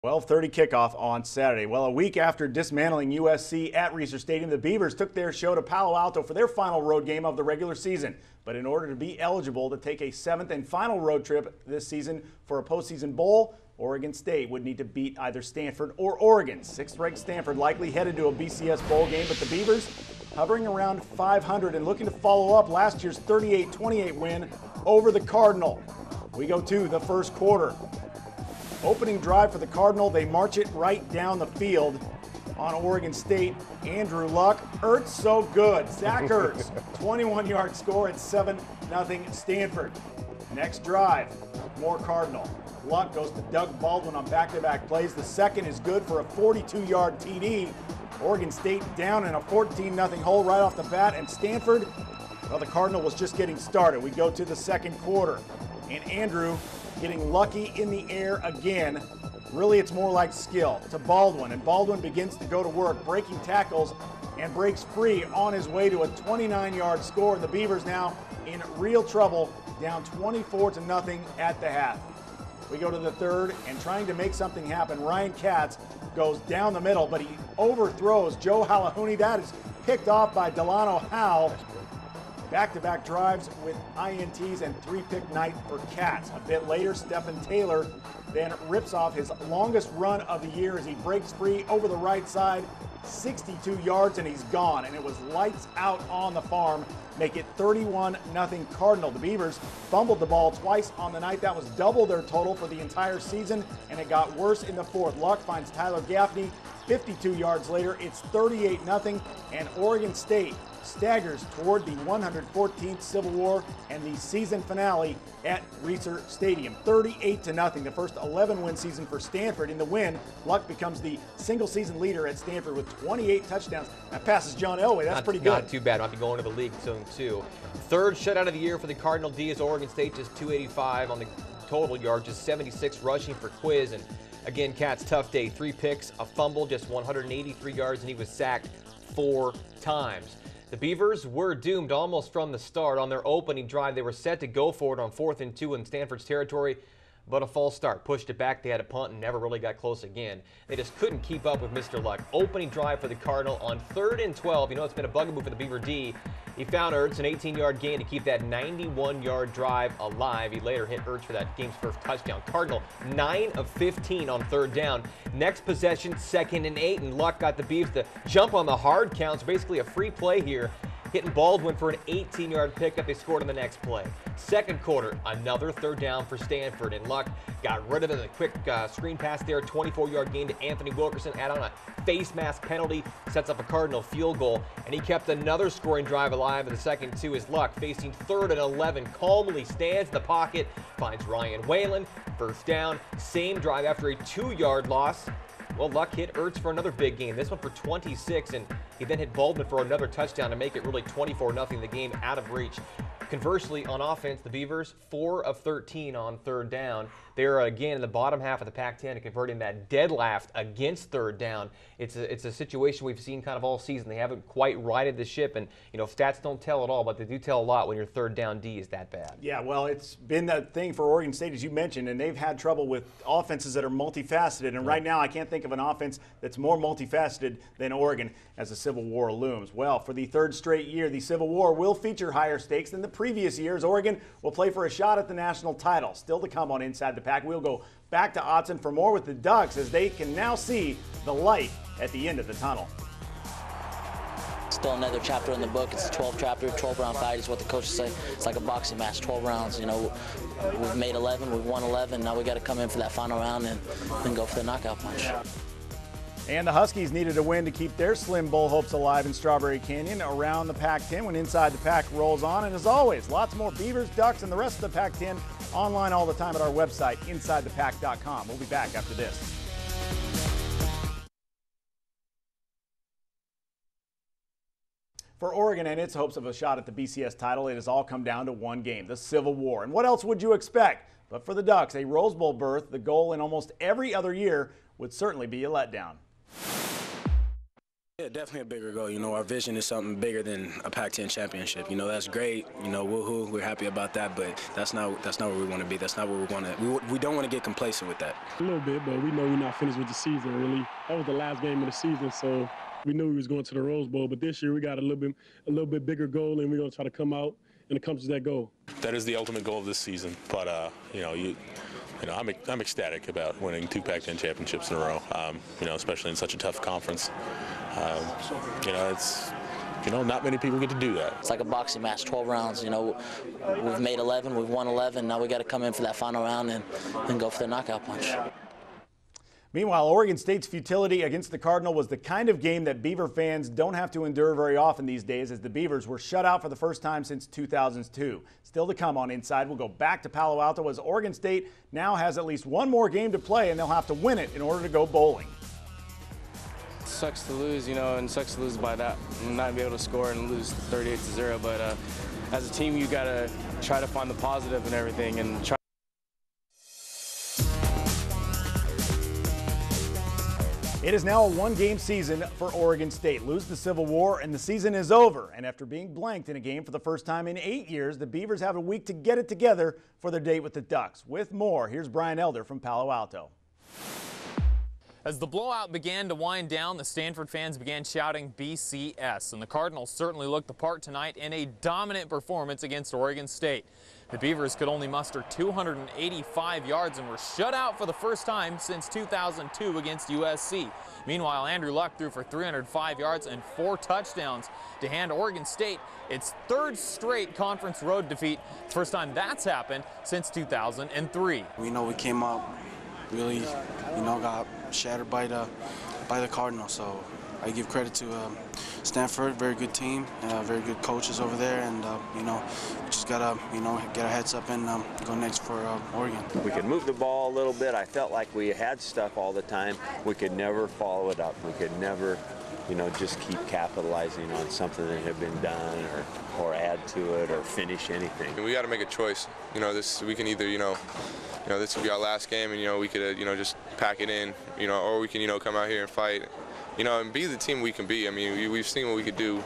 12:30 kickoff on Saturday. Well, a week after dismantling USC at Reser Stadium, the Beavers took their show to Palo Alto for their final road game of the regular season. But in order to be eligible to take a 7th and final road trip this season for a postseason bowl, Oregon State would need to beat either Stanford or Oregon. 6th-ranked Stanford likely headed to a BCS bowl game, but the Beavers hovering around 500 and looking to follow up last year's 38-28 win over the Cardinal. We go to the first quarter. Opening drive for the Cardinal, they march it right down the field on Oregon State. Andrew Luck, Ertz so good. Zach Ertz, 21-yard score at 7-0 Stanford. Next drive, more Cardinal. Luck goes to Doug Baldwin on back-to-back plays. The second is good for a 42-yard TD. Oregon State down in a 14-0 hole right off the bat, and Stanford, well, the Cardinal was just getting started. We go to the second quarter, and Andrew getting lucky in the air again. Really, it's more like skill to Baldwin, and Baldwin begins to go to work, breaking tackles and breaks free on his way to a 29-yard score. The Beavers now in real trouble, down 24-0 at the half. We go to the third, and trying to make something happen, Ryan Katz goes down the middle, but he overthrows Joe Halahuni. That is picked off by Delano Howe. Back-to-back drives with INTs and 3-pick night for Katz. A bit later, Stephen Taylor then rips off his longest run of the year as he breaks free over the right side, 62 yards, and he's gone. And it was lights out on the farm, make it 31-0 Cardinal. The Beavers fumbled the ball twice on the night. That was double their total for the entire season, and it got worse in the fourth. Luck finds Tyler Gaffney 52 yards later. It's 38-0, and Oregon State staggers toward the 114th Civil War and the season finale at Reser Stadium. 38-0, the first 11-win season for Stanford. In the win, Luck becomes the single-season leader at Stanford with 28 touchdowns. That passes John Elway. That's pretty good. Not too bad. Might be going to the league soon, too. Third shutout of the year for the Cardinal D is Oregon State, just 285 on the total yard, just 76 rushing for Quiz. And again, Kat's tough day. 3 picks, a fumble, just 183 yards, and he was sacked 4 times. The Beavers were doomed almost from the start. On their opening drive, they were set to go for it on 4th and 2 in Stanford's territory, but a false start pushed it back. They had a punt and never really got close again. They just couldn't keep up with Mr. Luck. Opening drive for the Cardinal on 3rd and 12. You know, it's been a bugaboo for the Beaver D. He found Ertz, an 18-yard gain to keep that 91-yard drive alive. He later hit Ertz for that game's first touchdown. Cardinal 9 of 15 on 3rd down. Next possession, 2nd and 8, and Luck got the Beavs to jump on the hard counts. Basically a free play here, hitting Baldwin for an 18-yard pickup. They scored on the next play. Second quarter, another 3rd down for Stanford, and Luck got rid of it in a quick screen pass there. 24-yard gain to Anthony Wilkerson. Add on a face mask penalty, sets up a Cardinal field goal, and he kept another scoring drive alive in the second two as Luck, facing 3rd and 11, calmly stands in the pocket, finds Ryan Whalen. First down, same drive after a 2-yard loss. Well, Luck hit Ertz for another big game, this one for 26, and he then hit Baldwin for another touchdown to make it really 24-0, the game out of reach. Conversely, on offense, the Beavers, 4 of 13 on 3rd down. They're again in the bottom half of the Pac-10 and converting that dead last against 3rd down. It's a situation we've seen kind of all season. They haven't quite righted the ship, and you know, stats don't tell at all, but they do tell a lot when your 3rd down D is that bad. Yeah, well, it's been that thing for Oregon State, as you mentioned, and they've had trouble with offenses that are multifaceted. And right now, I can't think of an offense that's more multifaceted than Oregon as the Civil War looms. Well, for the 3rd straight year, the Civil War will feature higher stakes than the previous years. Oregon will play for a shot at the national title. Still to come on Inside the Pac. We'll go back to Autzen for more with the Ducks as they can now see the light at the end of the tunnel. Still another chapter in the book. It's a 12 chapter, 12-round fight is what the coaches say. It's like a boxing match, 12 rounds. You know, we've made 11, we've won 11. Now we got to come in for that final round and go for the knockout punch. And the Huskies needed a win to keep their slim bowl hopes alive in Strawberry Canyon around the Pac-10 when Inside the Pac rolls on. And as always, lots more Beavers, Ducks, and the rest of the Pac-10 online all the time at our website, InsideThePac.com. We'll be back after this. For Oregon and its hopes of a shot at the BCS title, it has all come down to one game, the Civil War. And what else would you expect? But for the Ducks, a Rose Bowl berth, the goal in almost every other year, would certainly be a letdown. Yeah, definitely a bigger goal. You know, our vision is something bigger than a Pac-10 championship. You know, that's great. You know, woohoo, we're happy about that, but that's not where we want to be. That's not where we want to. We don't want to get complacent with that. A little bit, but we know we're not finished with the season, really. That was the last game of the season, so we knew we was going to the Rose Bowl. But this year we got a little bit bigger goal, and we're going to try to come out and accomplish that goal. That is the ultimate goal of this season, but I'm ecstatic about winning 2 Pac-10 championships in a row. Especially in such a tough conference. It's not many people get to do that. It's like a boxing match, 12 rounds. We've made 11, we've won 11. Now we got to come in for that final round and go for the knockout punch. Meanwhile, Oregon State's futility against the Cardinal was the kind of game that Beaver fans don't have to endure very often these days, as the Beavers were shut out for the first time since 2002. Still to come on Inside, we'll go back to Palo Alto as Oregon State now has at least one more game to play, and they'll have to win it in order to go bowling. It sucks to lose, and sucks to lose by that, not be able to score and lose 38-0. But as a team, you got to try to find the positive in everything and try. It is now a one-game season for Oregon State. Lose the Civil War and the season is over. And after being blanked in a game for the first time in 8 years, the Beavers have a week to get it together for their date with the Ducks. With more, here's Brian Elder from Palo Alto. As the blowout began to wind down, the Stanford fans began shouting BCS, and the Cardinals certainly looked the part tonight in a dominant performance against Oregon State. The Beavers could only muster 285 yards and were shut out for the first time since 2002 against USC. Meanwhile, Andrew Luck threw for 305 yards and 4 touchdowns to hand Oregon State its 3rd straight conference road defeat. First time that's happened since 2003. We know we came up really, got shattered by the Cardinals. So I give credit to Stanford, very good team, very good coaches over there, and we just gotta get our heads up and go next for Oregon. We could move the ball a little bit. I felt like we had stuff all the time. We could never follow it up. We could never, just keep capitalizing on something that had been done or add to it or finish anything. We got to make a choice. We can either, this could be our last game, and we could, just pack it in, or we can, come out here and fight, and be the team we can be. I mean, we've seen what we could do,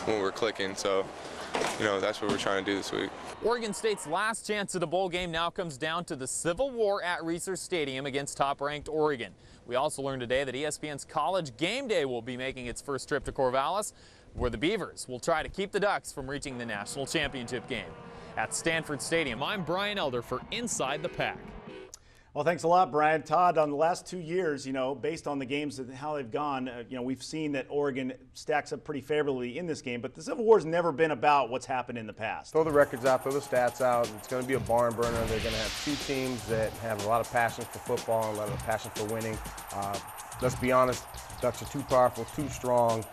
when we're clicking. So, that's what we're trying to do this week. Oregon State's last chance at a bowl game now comes down to the Civil War at Reser Stadium against top-ranked Oregon. We also learned today that ESPN's College Game Day will be making its first trip to Corvallis, where the Beavers will try to keep the Ducks from reaching the national championship game. At Stanford Stadium, I'm Brian Elder for Inside the Pac. Well, thanks a lot, Brian. Todd, on the last 2 years, based on the games and how they've gone, we've seen that Oregon stacks up pretty favorably in this game, but the Civil War's never been about what's happened in the past. Throw the records out, throw the stats out. It's going to be a barn burner. They're going to have 2 teams that have a lot of passion for football and a lot of passion for winning. Let's be honest, Ducks are too powerful, too strong,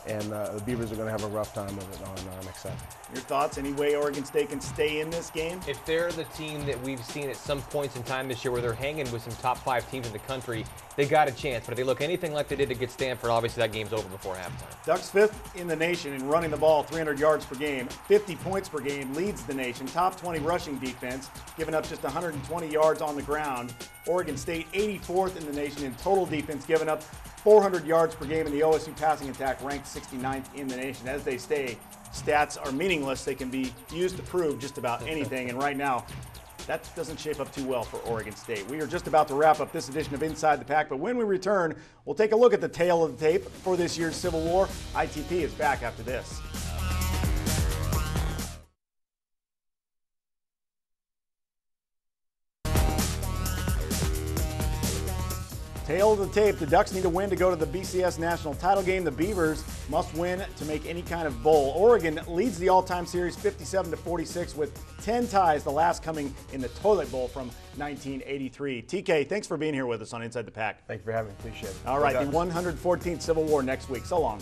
and the Beavers are going to have a rough time of it on next Saturday. Your thoughts? Any way Oregon State can stay in this game? If they're the team that we've seen at some points in time this year where they're hanging with some top 5 teams in the country, they got a chance. But if they look anything like they did against Stanford, obviously that game's over before halftime. Ducks 5th in the nation in running the ball, 300 yards per game, 50 points per game, leads the nation, top 20 rushing defense, giving up just 120 yards on the ground. Oregon State 84th in the nation in total defense, giving up 400 yards per game, in the OSU passing attack ranked 69th in the nation. As they say, stats are meaningless. They can be used to prove just about anything, and right now, that doesn't shape up too well for Oregon State. We are just about to wrap up this edition of Inside the Pac, but when we return, we'll take a look at the tail of the tape for this year's Civil War. ITP is back after this. Tail of the tape, the Ducks need a win to go to the BCS national title game. The Beavers must win to make any kind of bowl. Oregon leads the all-time series 57-46 with 10 ties, the last coming in the Toilet Bowl from 1983. TK, thanks for being here with us on Inside the Pac. Thank you for having me. Appreciate it. All right, the 114th Civil War next week. So long.